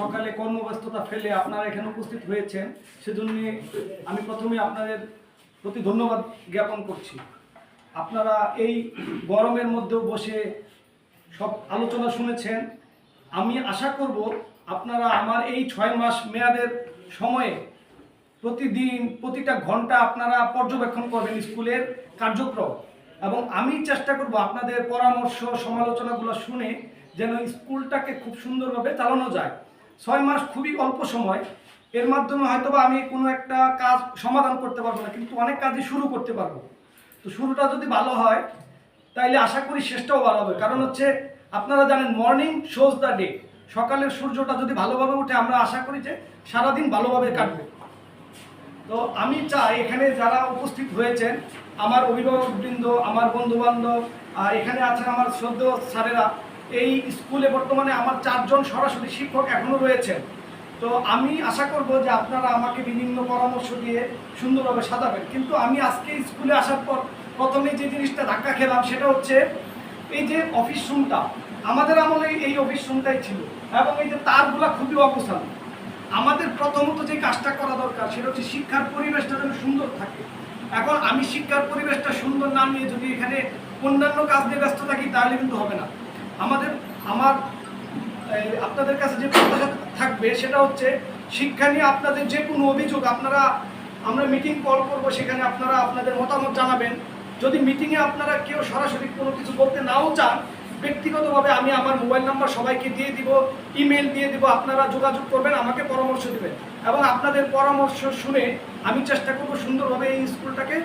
সকালে কর্মব্যস্ততা ফেলে আপনারা এখানে উপস্থিত হয়েছেন, সেজন্য আমি প্রথমে আপনাদের প্রতি ধন্যবাদ জ্ঞাপন করছি। আপনারা এই গরমের মধ্যেও বসে সব আলোচনা শুনেছেন। আমি আশা করব আপনারা আমার এই 6 মাস মেয়াদের সময়ে প্রতিদিন প্রতিটা ঘন্টা আপনারা পর্যবেক্ষণ করবেন স্কুলের কার্যক্রম, এবং আমি চেষ্টা করব আপনাদের পরামর্শ সমালোচনাগুলো শুনে যেন স্কুলটাকে খুব সুন্দরভাবে চালানো যায়। 6 মাস খুবই অল্প সময়, এর মাধ্যমে হয়তোবা আমি কোনো একটা কাজ সমাধান করতে পারবো না, কিন্তু অনেক কাজই শুরু করতে পারবো। তো শুরুটা যদি ভালো হয় তাইলে আশা করি শেষটাও ভালো হবে। কারণ হচ্ছে আপনারা জানেন মর্নিং শোজ দ্য ডে, সকালের সূর্যটা যদি ভালোভাবে উঠে আমরা আশা করি যে সারাদিন ভালোভাবে কাটবে। তো আমি চাই এখানে যারা উপস্থিত হয়েছেন, আমার অভিভাবকবৃন্দ, আমার বন্ধুবান্ধব, আর এখানে আছেন আমার শ্রদ্ধেয় স্যারেরা, এই স্কুলে বর্তমানে আমার 4 জন সরাসরি শিক্ষক এখনও রয়েছেন। তো আমি আশা করব যে আপনারা আমাকে বিভিন্ন পরামর্শ দিয়ে সুন্দরভাবে সাজাবেন। কিন্তু আমি আজকে স্কুলে আসার পর প্রথমে যে জিনিসটা ধাক্কা খেলাম সেটা হচ্ছে এই যে অফিস রুমটা, আমাদের আমলে এই অফিস রুমটাই ছিল, এবং এই যে তারগুলা খুবই অবস্থান। আমাদের প্রথমত যে কাজটা করা দরকার সেটা হচ্ছে শিক্ষার পরিবেশটা যেন সুন্দর থাকে। এখন আমি শিক্ষার পরিবেশটা সুন্দর না নিয়ে যদি এখানে অন্যান্য কাজ নিয়ে ব্যস্ত থাকি তাহলে কিন্তু হবে না। আমার আপনাদের কাছে যে প্রত্যাশা থাকবে সেটা হচ্ছে শিক্ষা নিয়ে আপনাদের যে কোনো অভিযোগ আমরা মিটিং কল করবো, সেখানে আপনারা আপনাদের মতামত জানাবেন। যদি মিটিংয়ে আপনারা কেউ সরাসরি কোনো কিছু বলতে নাও চান, ব্যক্তিগতভাবে আমি আমার মোবাইল নাম্বার সবাইকে দিয়ে দিব, ইমেল দিয়ে দিব, আপনারা যোগাযোগ করবেন, আমাকে পরামর্শ দেবেন, এবং আপনাদের পরামর্শ শুনে আমি চেষ্টা করব সুন্দরভাবে এই স্কুলটাকে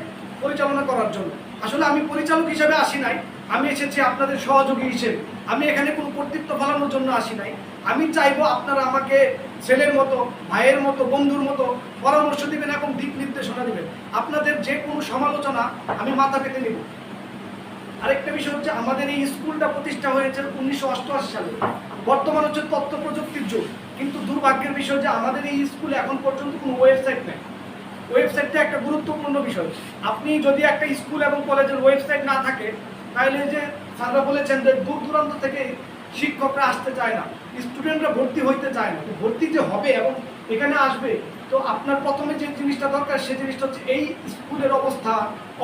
পরিচালনা করার জন্য। আসলে আমি পরিচালক হিসেবে আসি নাই, আমি এসেছি আপনাদের সহযোগী হিসেবে। আমি এখানে কোনো কর্তৃত্ব ফলানোর জন্য আসি নাই। আমি চাইবো আপনারা আমাকে ছেলের মতো, ভাইয়ের মতো, বন্ধুর মতো পরামর্শ দিবেন এবং দিক নির্দেশনা দিবেন। আপনাদের যে কোনো সমালোচনা আমি মাথা পেতে নেব। আরেকটা বিষয় হচ্ছে আমাদের এই স্কুলটা প্রতিষ্ঠা হয়েছে 1988 সালে। বর্তমান হচ্ছে তথ্য প্রযুক্তির যুগ, কিন্তু দুর্ভাগ্যের বিষয় যে আমাদের এই স্কুলে এখন পর্যন্ত কোনো ওয়েবসাইট নেই। ওয়েবসাইটটা একটা গুরুত্বপূর্ণ বিষয়। আপনি যদি একটা স্কুল এবং কলেজের ওয়েবসাইট না থাকে, তাহলে যে স্যাররা বলেছেন যে দূর দূরান্ত থেকে শিক্ষকরা আসতে চায় না, স্টুডেন্টরা ভর্তি হইতে চায় না। তো ভর্তি যে হবে এবং এখানে আসবে, তো আপনার প্রথমে যে জিনিসটা দরকার সেই জিনিসটা হচ্ছে এই স্কুলের অবস্থা,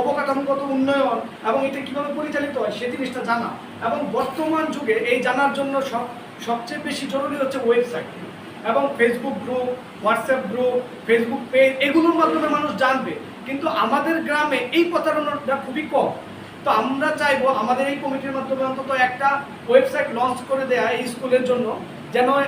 অবকাঠামোগত উন্নয়ন এবং এটা কীভাবে পরিচালিত হয় সেই জিনিসটা জানা। এবং বর্তমান যুগে এই জানার জন্য সবচেয়ে বেশি জরুরি হচ্ছে ওয়েবসাইট এবং Facebook group, WhatsApp group, Facebook page, এগুলোর মাধ্যমে মানুষ জানবে। কিন্তু আমাদের গ্রামে এই প্রচারণাটা খুবই কম। তো আমরা চাইবো আমাদের এই কমিটির মাধ্যমে অন্তত একটা ওয়েবসাইট লঞ্চ করে দেয়া এই স্কুলের জন্য, যেন